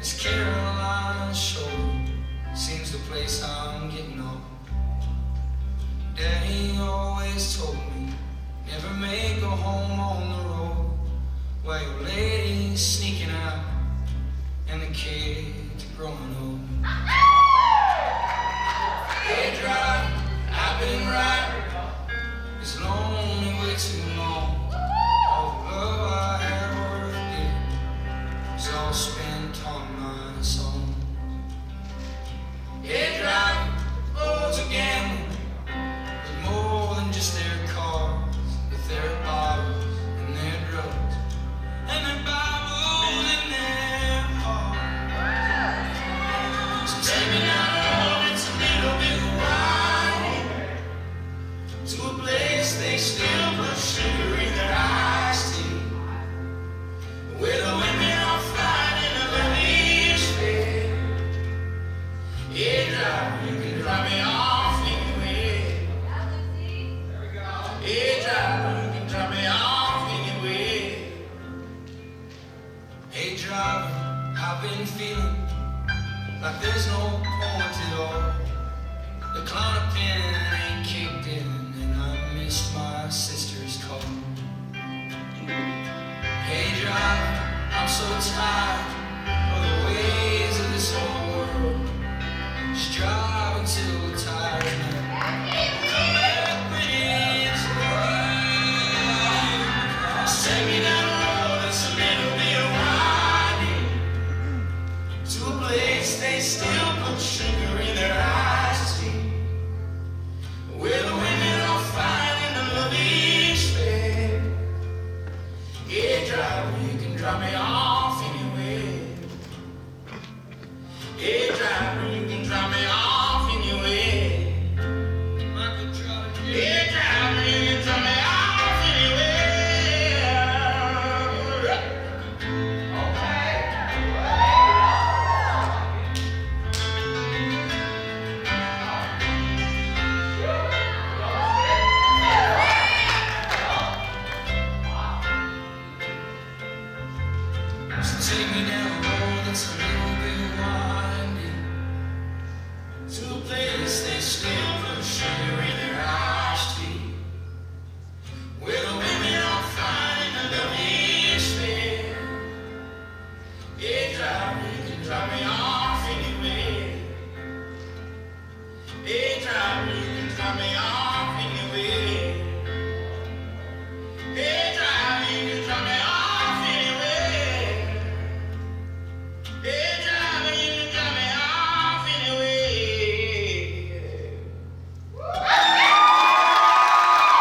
This Carolina shore seems the place I'm getting off. Daddy always told me, never make a home on the road, while your lady's sneaking out and the kids are growing old. Hey, driver, I've been riding this lonely way too long. All the love I had worth it was all spent on my song. Hey, driver, roads are gambling with more than just their cars, with their bottles and their drugs and their Bibles in their hearts. So take me down the road, it's a little bit winding, to a place they still put sugar in their iced tea, where the women are flying in a lavish bed. Yeah, driver, you can drop me off anywhere. Yeah, driver, you can drop me off anywhere. Hey, driver, I've been feeling like there's no point at all. The Clonopin ain't kicked in, and I missed my sister's call. Hey, driver, I'm so tired of the ways of this whole world. Just drive until we're tired now. Come back when it's right. Just take me down the road that's a little bit winding, to a place they still put sugar in their iced tea, where the women are fine in the lavish bed. Yeah, driver, you can drop me off anywhere. Yeah, driver, you can drop me off anywhere. Yeah, driver, you can drop me off anywhere. Okay. So take me down a road that's a little bit winding, to a place they still put sugar in their iced tea, where the women are fine in the lavish bed. Yeah, driver, you can drop me off anywhere. Yeah, driver, you can drop me off.